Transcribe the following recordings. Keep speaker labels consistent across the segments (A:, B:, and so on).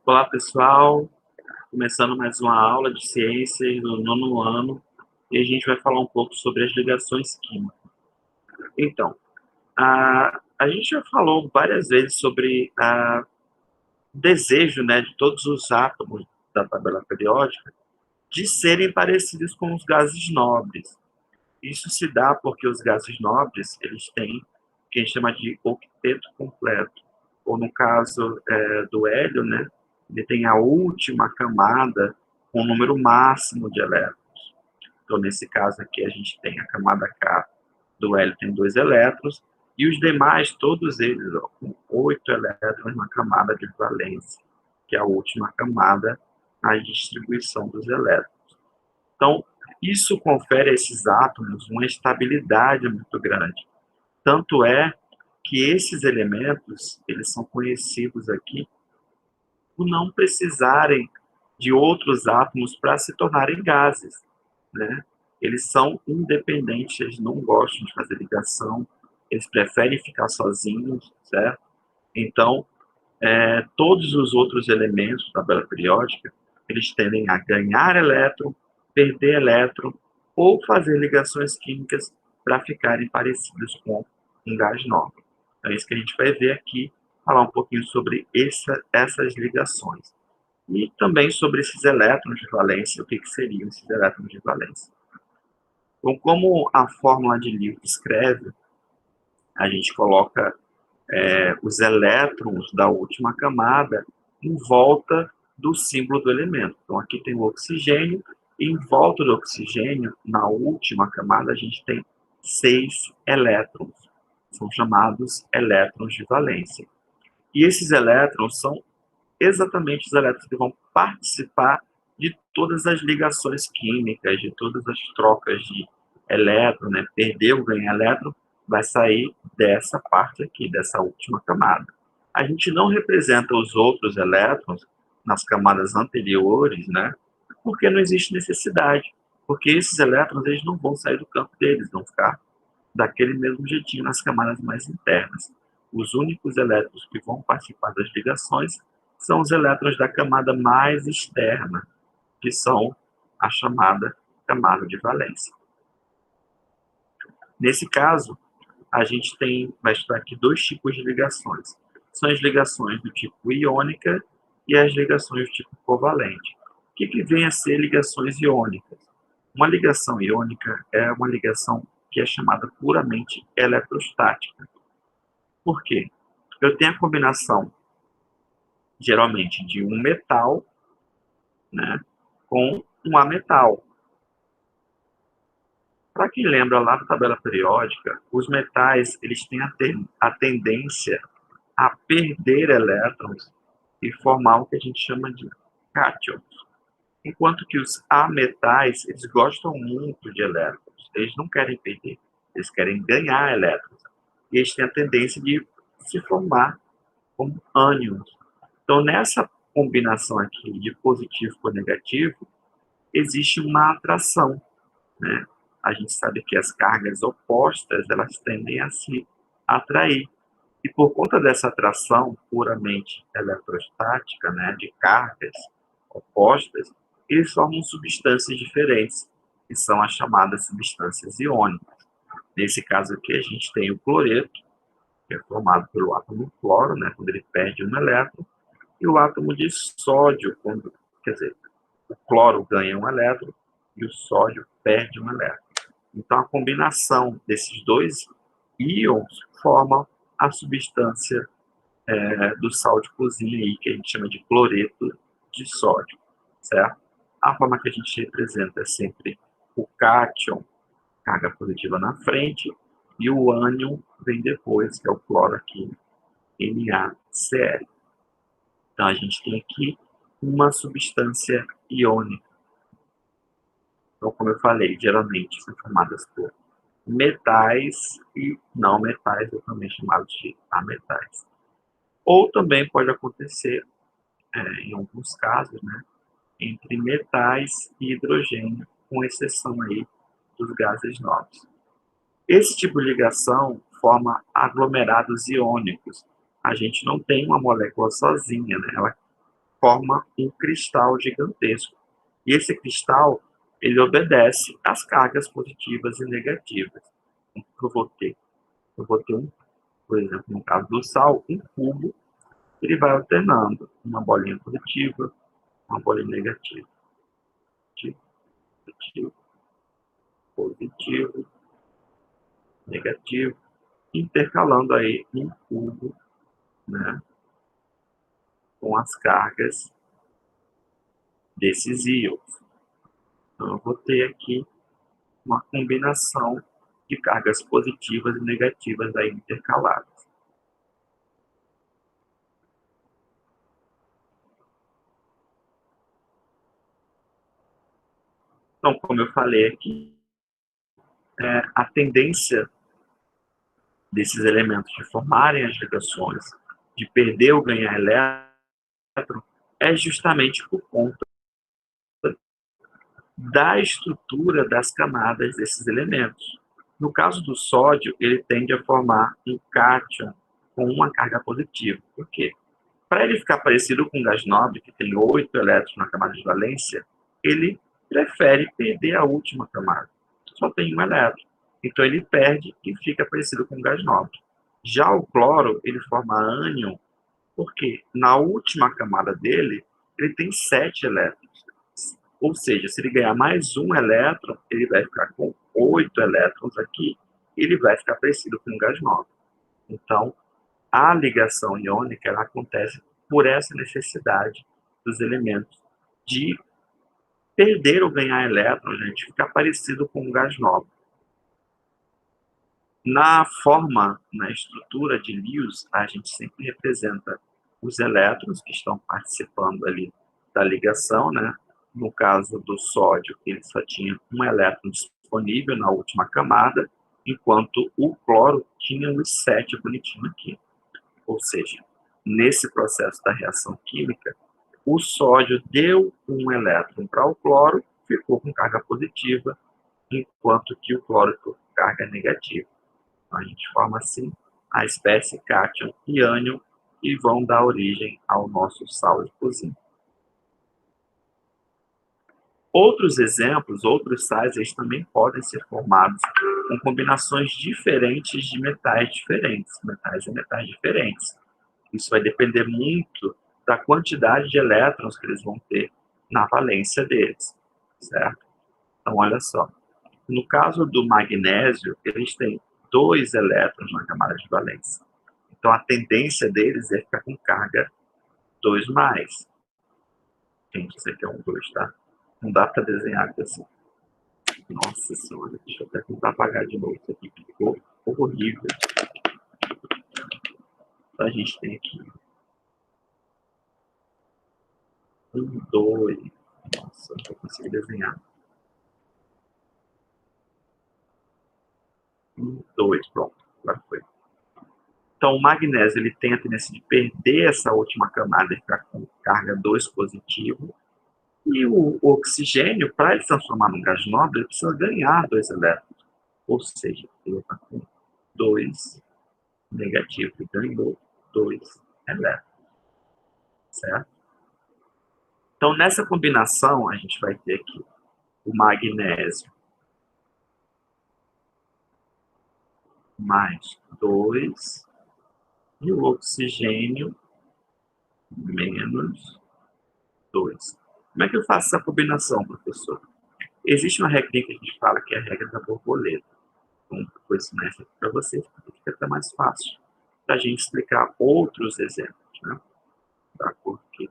A: Olá, pessoal. Começando mais uma aula de ciências do nono ano e a gente vai falar um pouco sobre as ligações químicas. Então, a gente já falou várias vezes sobre o desejo, né, de todos os átomos da tabela periódica de serem parecidos com os gases nobres. Isso se dá porque os gases nobres, eles têm o que a gente chama de octeto completo. Ou no caso do hélio, né, ele tem a última camada com o número máximo de elétrons. Então, nesse caso aqui, a gente tem a camada K do hélio, tem 2 elétrons, e os demais, todos eles, ó, com 8 elétrons na camada de valência, que é a última camada na distribuição dos elétrons. Então, isso confere a esses átomos uma estabilidade muito grande. Tanto é que esses elementos, eles são conhecidos aqui por não precisarem de outros átomos para se tornarem gases, né? Eles são independentes, eles não gostam de fazer ligação, eles preferem ficar sozinhos, certo? Então, todos os outros elementos da tabela periódica, eles tendem a ganhar elétron, perder elétron, ou fazer ligações químicas para ficarem parecidos com um gás nobre. Então, é isso que a gente vai ver aqui, falar um pouquinho sobre essas ligações. E também sobre esses elétrons de valência, o que seriam esses elétrons de valência. Então, como a fórmula de Lewis descreve, a gente coloca os elétrons da última camada em volta do símbolo do elemento. Então, aqui tem o oxigênio, e em volta do oxigênio, na última camada, a gente tem 6 elétrons. São chamados elétrons de valência. E esses elétrons são exatamente os elétrons que vão participar de todas as ligações químicas, de todas as trocas de elétron, né? Perder ou ganhar elétron vai sair dessa parte aqui, dessa última camada. A gente não representa os outros elétrons nas camadas anteriores, né? Porque não existe necessidade. Porque esses elétrons, eles não vão sair do campo deles, vão ficar daquele mesmo jeitinho nas camadas mais internas. Os únicos elétrons que vão participar das ligações são os elétrons da camada mais externa, que são a chamada camada de valência. Nesse caso, a gente vai estudar aqui 2 tipos de ligações. São as ligações do tipo iônica e as ligações do tipo covalente. O que vem a ser ligações iônicas? Uma ligação iônica é uma ligação que é chamada puramente eletrostática. Por quê? Eu tenho a combinação, geralmente, de um metal, né, com um ametal. Para quem lembra lá da tabela periódica, os metais eles têm a tendência a perder elétrons e formar o que a gente chama de cátions. Enquanto que os ametais, eles gostam muito de elétrons, eles não querem perder, eles querem ganhar elétrons. E eles têm a tendência de se formar como ânions. Então, nessa combinação aqui de positivo com negativo, existe uma atração, né? A gente sabe que as cargas opostas, elas tendem a se atrair. E por conta dessa atração puramente eletrostática, né, de cargas opostas, eles formam substâncias diferentes, que são as chamadas substâncias iônicas. Nesse caso aqui, a gente tem o cloreto, que é formado pelo átomo cloro, né, quando ele perde um elétron, e o átomo de sódio, quer dizer, o cloro ganha um elétron e o sódio perde um elétron. Então, a combinação desses 2 íons forma a substância do sal de cozinha, aí, que a gente chama de cloreto de sódio, certo? A forma que a gente representa é sempre o cátion, carga positiva na frente, e o ânion vem depois, que é o cloro aqui, NaCl. Então, a gente tem aqui uma substância iônica. Então, como eu falei, geralmente são formadas por metais e não metais, ou também chamados de ametais. Ou também pode acontecer, em alguns casos, né, entre metais e hidrogênio, com exceção aí dos gases nobres. Esse tipo de ligação forma aglomerados iônicos. A gente não tem uma molécula sozinha, né? Ela forma um cristal gigantesco. E esse cristal, ele obedece às cargas positivas e negativas. O que eu vou ter? Eu vou ter, por exemplo, no caso do sal, um cubo, ele vai alternando uma bolinha positiva, uma bolinha negativa. Positivo, positivo, negativo, intercalando aí um cubo, né, com as cargas desses íons. Então, eu vou ter aqui uma combinação de cargas positivas e negativas aí intercaladas. Então, como eu falei aqui, a tendência desses elementos de formarem as ligações, de perder ou ganhar elétron, é justamente por conta da estrutura das camadas desses elementos. No caso do sódio, ele tende a formar um cátion com uma carga positiva. Por quê? Para ele ficar parecido com o gás nobre, que tem 8 elétrons na camada de valência, ele prefere perder a última camada. Só tem um elétron. Então ele perde e fica parecido com o gás nobre. Já o cloro, ele forma ânion, porque na última camada dele, ele tem 7 elétrons. Ou seja, se ele ganhar mais um elétron, ele vai ficar com 8 elétrons aqui, e ele vai ficar parecido com um gás nobre. Então, a ligação iônica ela acontece por essa necessidade dos elementos de perder ou ganhar elétrons, de ficar parecido com um gás nobre. Na forma, na estrutura de Lewis, a gente sempre representa os elétrons que estão participando ali da ligação, né? No caso do sódio, ele só tinha um elétron disponível na última camada, enquanto o cloro tinha os 7 bonitinho aqui. Ou seja, nesse processo da reação química, o sódio deu um elétron para o cloro, ficou com carga positiva, enquanto que o cloro ficou com carga negativa. Então, a gente forma assim a espécie cátion e ânion e vão dar origem ao nosso sal de cozinha. Outros exemplos, outros sais, eles também podem ser formados com combinações diferentes de metais diferentes, metais e metais diferentes. Isso vai depender muito da quantidade de elétrons que eles vão ter na valência deles, certo? Então, olha só. No caso do magnésio, eles têm 2 elétrons na camada de valência. Então, a tendência deles é ficar com carga 2+. Gente, isso aqui é um 2, tá? Não dá para desenhar aqui assim. Nossa senhora, deixa eu até tentar apagar de novo isso aqui, que ficou horrível. Então, a gente tem aqui 1, 2. Nossa, não vou conseguir desenhar. 1, 2, pronto, agora foi. Então, o magnésio ele tem a tendência de perder essa última camada e ficar com carga 2 positivo. E o oxigênio, para ele se transformar num gás nobre, ele precisa ganhar 2 elétrons. Ou seja, ele está com 2 negativo e ganhou 2 elétrons. Certo? Então, nessa combinação, a gente vai ter aqui o magnésio mais 2 e o oxigênio menos 2. Como é que eu faço essa combinação, professor? Existe uma regra que a gente fala que é a regra da borboleta. Então, vou ensinar isso aqui para vocês, porque fica até mais fácil para a gente explicar outros exemplos, né? Da cor aqui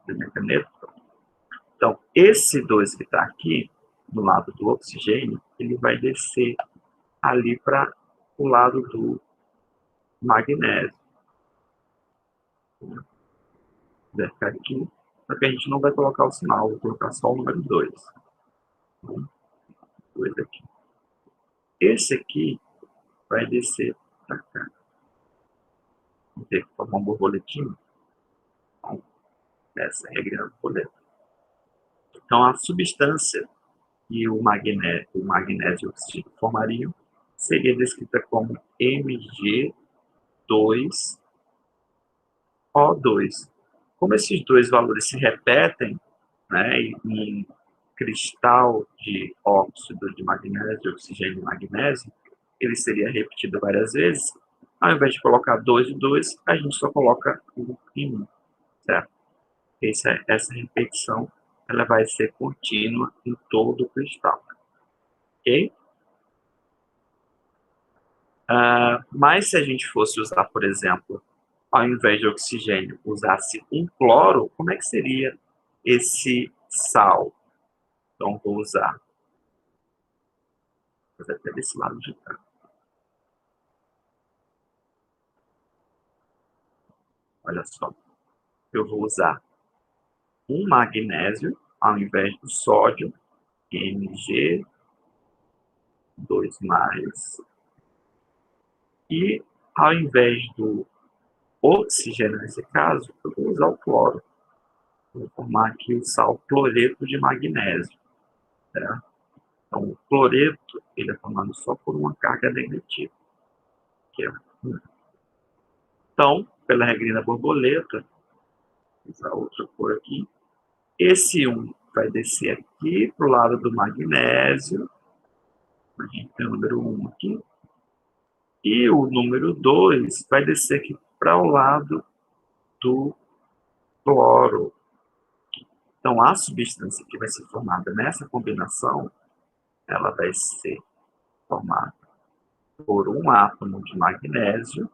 A: da minha caneta. Então, esse 2 que está aqui, do lado do oxigênio, ele vai descer ali para o lado do magnésio. Vai ficar aqui, só que a gente não vai colocar o sinal, vou colocar só o número 2. 2 aqui. Esse aqui vai descer para cá. Vamos ter que formar um borboletinho. Então, essa é a regra da borboleta. Então, a substância que o magnésio e o oxigênio formariam seria descrita como Mg2 O2. Como esses dois valores se repetem, né, em cristal de óxido de magnésio, oxigênio e magnésio, ele seria repetido várias vezes. Ao invés de colocar 2 e 2, a gente só coloca 1 e 1, certo? Essa repetição ela vai ser contínua em todo o cristal, ok? Mas se a gente fosse usar, por exemplo, ao invés de oxigênio, usasse um cloro, como é que seria esse sal? Então, vou usar, até desse lado de cá. Olha só, eu vou usar um magnésio ao invés do sódio, Mg2+, e ao invés do oxigênio, nesse caso, eu vou usar o cloro. Vou formar aqui o sal cloreto de magnésio. Certo? Então, o cloreto ele é formado só por uma carga negativa, que é 1. Então, pela regrinha da borboleta, vou usar outra cor aqui, esse 1 vai descer aqui para o lado do magnésio, a gente tem o número 1 aqui, e o número 2 vai descer aqui para o lado do cloro. Então, a substância que vai ser formada nessa combinação, ela vai ser formada por um átomo de magnésio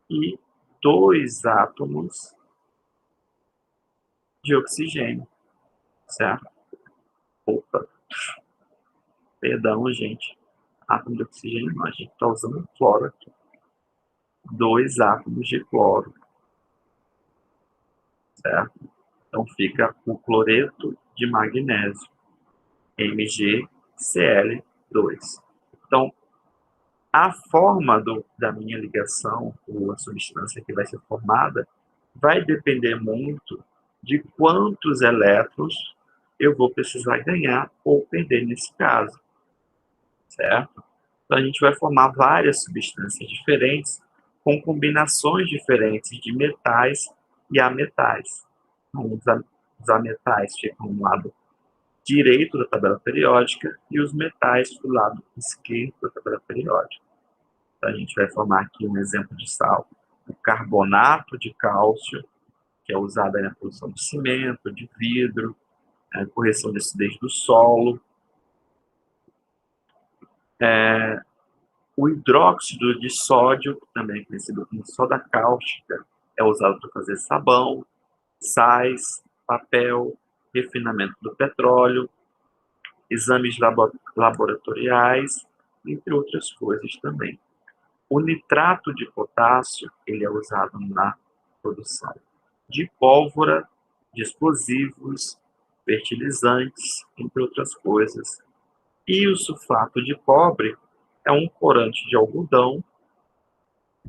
A: e 2 átomos de oxigênio, certo? Opa, perdão, gente. Átomo de oxigênio não, a gente está usando cloro aqui. 2 átomos de cloro, certo? Então fica o cloreto de magnésio, MgCl2. Então, a forma da minha ligação, ou a substância que vai ser formada, vai depender muito de quantos elétrons eu vou precisar ganhar ou perder nesse caso, certo? Então, a gente vai formar várias substâncias diferentes, com combinações diferentes de metais e ametais. Então, os ametais ficam no lado direito da tabela periódica e os metais do lado esquerdo da tabela periódica. Então, a gente vai formar aqui um exemplo de sal, o carbonato de cálcio, que é usado na produção de cimento, de vidro, correção de acidez do solo. O hidróxido de sódio, também conhecido como soda cáustica, é usado para fazer sabão, sais, papel, refinamento do petróleo, exames laboratoriais, entre outras coisas também. O nitrato de potássio ele é usado na produção de pólvora, de explosivos, fertilizantes, entre outras coisas. E o sulfato de cobre é um corante de algodão,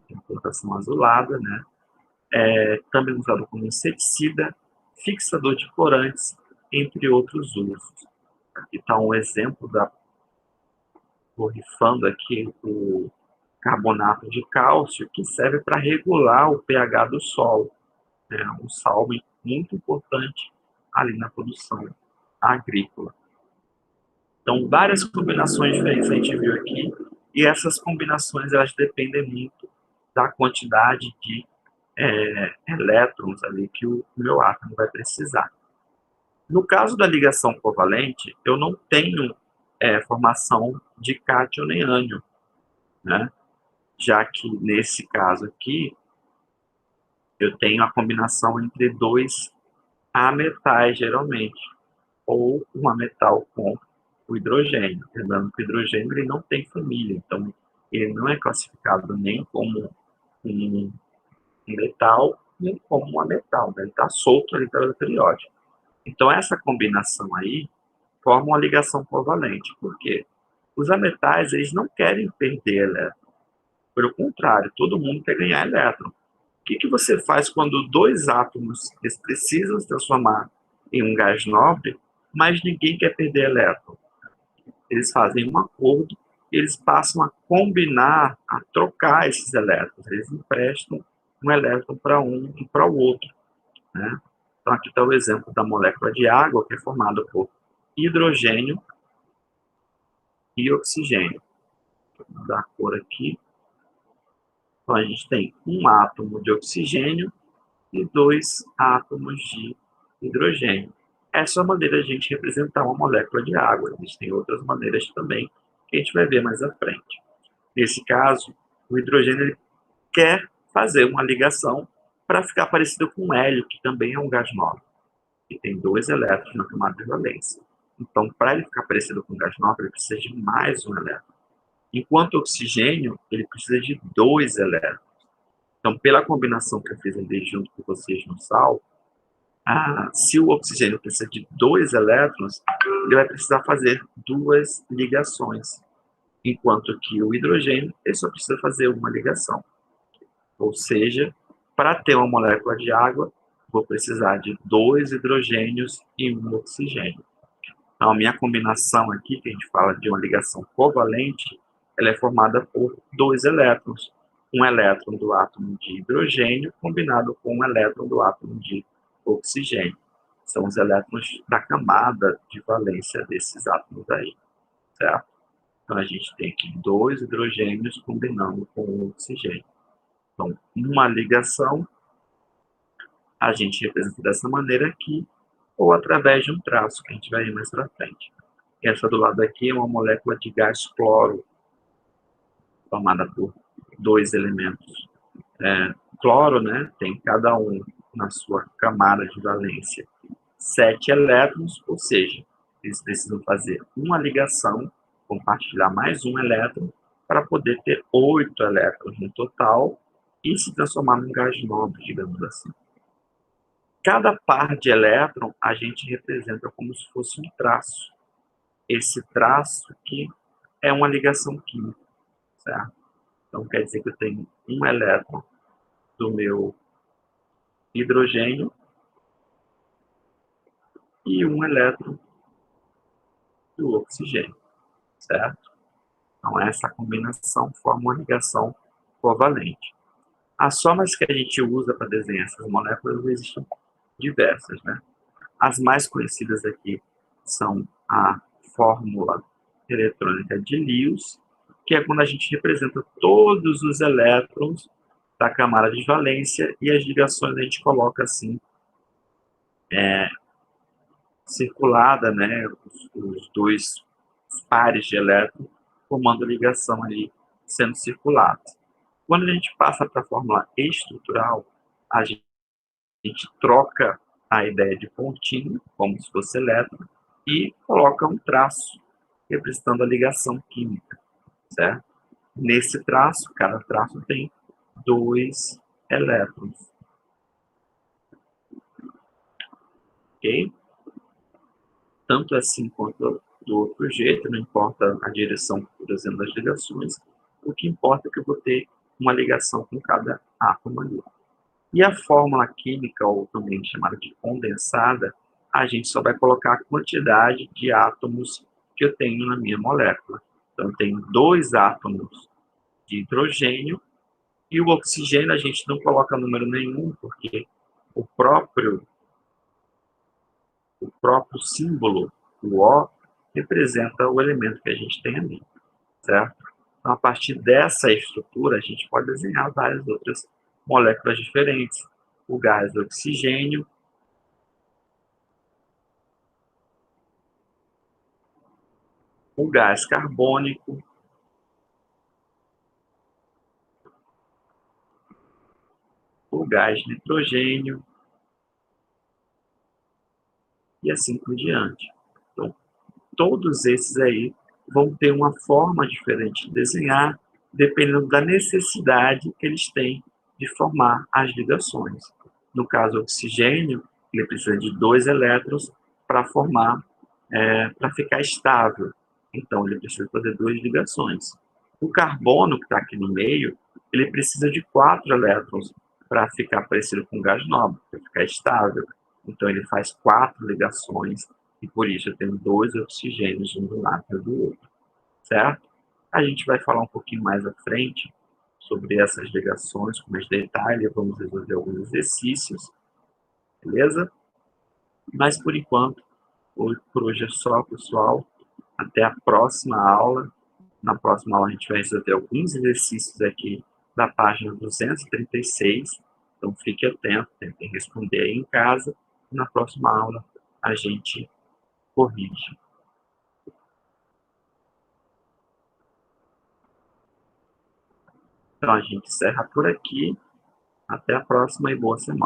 A: tem coloração azulada, né? Também usado como inseticida, fixador de corantes, entre outros usos. Aqui está um exemplo borrifando aqui o carbonato de cálcio, que serve para regular o pH do solo. É um sal muito importante ali na produção agrícola. Então, várias combinações diferentes a gente viu aqui, e essas combinações elas dependem muito da quantidade de elétrons ali que o meu átomo vai precisar. No caso da ligação covalente, eu não tenho formação de cátion nem ânion, né? Já que nesse caso aqui, eu tenho a combinação entre dois ametais, geralmente, ou um ametal com o hidrogênio. Lembrando que o hidrogênio ele não tem família, então ele não é classificado nem como um metal, nem como um ametal, né? Ele está solto ali pela periódica. Então, essa combinação aí forma uma ligação covalente. Por quê? Os ametais eles não querem perder elétron. Pelo contrário, todo mundo quer ganhar elétron. O que você faz quando dois átomos eles precisam se transformar em um gás nobre, mas ninguém quer perder elétron? Eles fazem um acordo e eles passam a combinar, a trocar esses elétrons. Eles emprestam um elétron para um e para o outro, né? Então, aqui está o exemplo da molécula de água, que é formada por hidrogênio e oxigênio. Vou dar a cor aqui. Então, a gente tem um átomo de oxigênio e dois átomos de hidrogênio. Essa é a maneira de a gente representar uma molécula de água. Existem outras maneiras também, que a gente vai ver mais à frente. Nesse caso, o hidrogênio ele quer fazer uma ligação para ficar parecido com o hélio, que também é um gás nobre, que tem dois elétrons na camada de valência. Então, para ele ficar parecido com o gás nobre, ele precisa de mais um elétron. Enquanto o oxigênio, ele precisa de dois elétrons. Então, pela combinação que eu fiz ali junto com vocês no sal, se o oxigênio precisa de dois elétrons, ele vai precisar fazer duas ligações, enquanto que o hidrogênio ele só precisa fazer uma ligação. Ou seja, para ter uma molécula de água, vou precisar de dois hidrogênios e um oxigênio. Então, a minha combinação aqui, que a gente fala de uma ligação covalente, ela é formada por dois elétrons. Um elétron do átomo de hidrogênio combinado com um elétron do átomo de oxigênio. São os elétrons da camada de valência desses átomos aí, certo? Então, a gente tem aqui dois hidrogênios combinando com o oxigênio. Então, uma ligação, a gente representa dessa maneira aqui, ou através de um traço, que a gente vai ver mais para frente. Essa do lado aqui é uma molécula de gás cloro, formada por dois elementos. Cloro, né, tem cada um na sua camada de valência 7 elétrons, ou seja, eles precisam fazer uma ligação, compartilhar mais um elétron, para poder ter 8 elétrons no total e se transformar num gás nobre, digamos assim. Cada par de elétron a gente representa como se fosse um traço. Esse traço aqui é uma ligação química, certo? Então, quer dizer que eu tenho um elétron do meu hidrogênio e um elétron do oxigênio, certo? Então, essa combinação forma uma ligação covalente. As formas que a gente usa para desenhar essas moléculas existem diversas, né? As mais conhecidas aqui são a fórmula eletrônica de Lewis, que é quando a gente representa todos os elétrons da camada de valência e as ligações a gente coloca assim, circulada, né, os dois pares de elétrons formando ligação ali, sendo circulados. Quando a gente passa para a fórmula estrutural, a gente troca a ideia de pontinho, como se fosse elétron, e coloca um traço representando a ligação química, certo? Nesse traço, cada traço tem dois elétrons, ok? Tanto assim quanto do outro jeito, não importa a direção, por exemplo, das ligações, o que importa é que eu vou ter uma ligação com cada átomo ali. E a fórmula química, ou também chamada de condensada, a gente só vai colocar a quantidade de átomos que eu tenho na minha molécula. Então, eu tenho dois átomos de hidrogênio e o oxigênio a gente não coloca número nenhum, porque o próprio símbolo, o O, representa o elemento que a gente tem ali, certo? Então, a partir dessa estrutura, a gente pode desenhar várias outras moléculas diferentes. O gás oxigênio, o gás carbônico, o gás nitrogênio e assim por diante. Então, todos esses aí vão ter uma forma diferente de desenhar, dependendo da necessidade que eles têm de formar as ligações. No caso, o oxigênio, ele precisa de dois elétrons para formar, para ficar estável. Então, ele precisa fazer duas ligações. O carbono, que está aqui no meio, ele precisa de 4 elétrons para ficar parecido com gás nobre, para ficar estável. Então, ele faz 4 ligações e por isso eu tenho dois oxigênios um do lado e do outro, certo? A gente vai falar um pouquinho mais à frente sobre essas ligações com mais detalhe, vamos resolver alguns exercícios, beleza? Mas por enquanto, por hoje é só, pessoal. Até a próxima aula. Na próxima aula a gente vai resolver alguns exercícios aqui da página 236. Então fique atento, tentem responder aí em casa. Na próxima aula a gente corrige. Então a gente encerra por aqui. Até a próxima e boa semana.